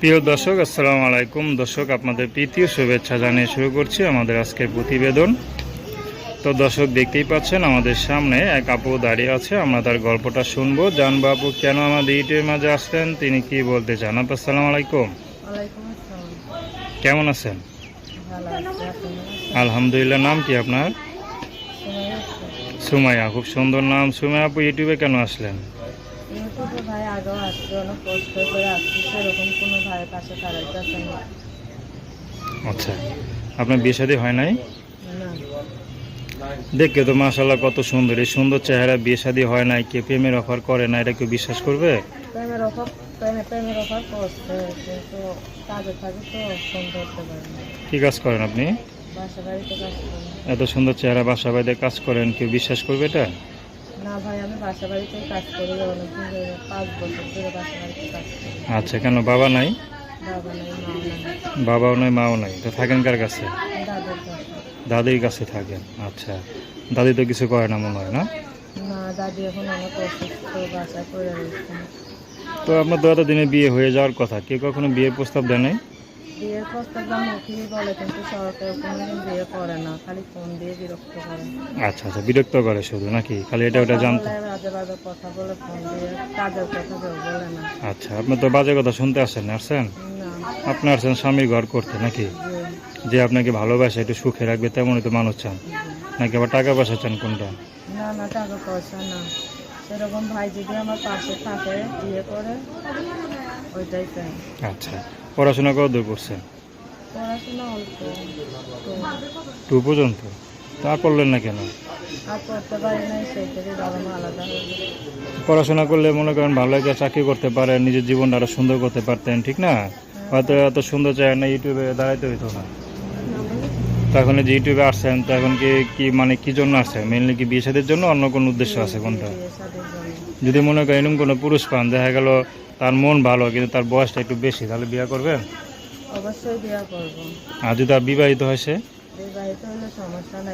প্রিয় দর্শক, আসসালামু আলাইকুম। দর্শক, আপনাদের প্রীতি ও শুভেচ্ছা জানিয়ে শুরু করছি আমাদের আজকের প্রতিবেদন। তো দর্শক, দেখতেই পাচ্ছেন আমাদের সামনে এক আপু দাঁড়িয়ে আছে। আমরা তার গল্পটা শুনবো, জানবো আপু কেন আমাদের ইউটিউবের মাঝে আসলেন, তিনি কি বলতে চান। আপু আসসালামু আলাইকুম, ওয়ালাইকুম আসসালাম। কেমন আছেন? ভালো আছি, আপনি ভালো আছেন? আলহামদুলিল্লাহ। নাম কি আপনার? সময় আছে? সুমাইয়া, খুব সুন্দর নাম। সুমাইয়া আপু, ইউটিউবে কেন আসলেন? ইউটিউবে ভাই আগেও আসছে, অনেক কষ্ট করে আসছি, সেরকম কোনো ভাইয়ের পাশে দাঁড়াইতেছে না। আচ্ছা, আপনার বিয়ে শাদী হয় নাই? না, দেখে তো মাশাআল্লাহ কত সুন্দর, এই সুন্দর চেহারা, বিয়ে শাদী হয় নাই, কে প্রেমের অফার করে না, এটা কেউ বিশ্বাস করবে? প্রেমের অফার করছে, কিন্তু কাজে থাকে তো ফোন ধরতে পারি না। কি কাজ করেন আপনি? বাসা বাড়িতে কাজ করি। এত সুন্দর চেহারা, বাসা বাড়িতে কাজ করেন, কেউ বিশ্বাস করবে এটা? না ভাই, আমি বাসা বাড়িতেই কাজ করি, অনেকদিন ধরে 5 বছর ধরে বাসা বাড়িতে কাজ করি। আচ্ছা, কেন বাবা নাই? বাবা নাই, মা নাই, বাবাও নাই, মাও নাই, তো থাকেন কার কাছে? দাদুর কাছে। দাদির কাছে থাকেন। আচ্ছা, দাদি তো কিছু করে না মনে হয়, না? না, দাদি এখন অনেক অসুস্থ, বাসায় পড়ে রয়েছে। তো আপনার তো এতদিনে বিয়ে হয়ে যাওয়ার কথা, কেউ কখনো বিয়ের প্রস্তাব দেয় নাই? বিয়ের প্রস্তাব মুখেই বলে, কিন্তু সরকার কোনোদিন বিয়ে করে না, খালি ফোন দিয়ে বিরক্ত করে। আচ্ছা আচ্ছা, বিরক্ত করে শুধু নাকি? খালি এটা ওটা কথা জানতো? বলে, বাজে বাজে কথা বলে, ফোন দিয়ে কাজের কথা কেউ বলে না। আচ্ছা, আপনি তো বাজে কথা শুনতে আসছেন, আসছেন? না, আপনি আসছেন স্বামীর ঘর করতে নাকি? যে যে আপনাকে ভালোবাসে, একটু সুখে রাখবে, তেমনই তো মানুষ চান, নাকি আবার টাকা পয়সা চান, কোনটা? না না, টাকা পয়সা না, সেরকম ভাই যদি আমার পাশে থাকে, বিয়ে করে, ওইটাই চাই। আচ্ছা, পড়াশোনা কত দূর করছেন? পড়াশোনা অল্প তো, 2 পর্যন্ত? তা পড়লেন না কেন? আর করতে পারি নাই, সেই থেকে বাবা মা আলাদা হয়ে গেছে। পড়াশোনা করলে মনে করেন ভালো একটা চাকরি করতে পারেন, নিজের জীবনটা আরো সুন্দর করতে পারতেন, ঠিক না? হয়তো এত সুন্দর চায় না, ইউটিউবে দাঁড়াইতে হইতো না। তো এখন এই যে ইউটিউবে আসছেন, তো এখন কি কি মানে কি জন্য আসছেন? মেনলি কি বিয়ে শাদীর জন্য, অন্য কোনো উদ্দেশ্য আছে কোনটা? বিয়ে শাদীর জন্য। যদি মনে করেন এরকম কোনো পুরুষ পান, দেখা গেল তার মন ভালো কিন্তু তার বয়সটা একটু বেশি, তাহলে বিয়ে করবেন? অবশ্যই বিয়ে করবো। আর যদি তার বিবাহিত হয় সে? বিবাহিত হলে সমস্যা নাই।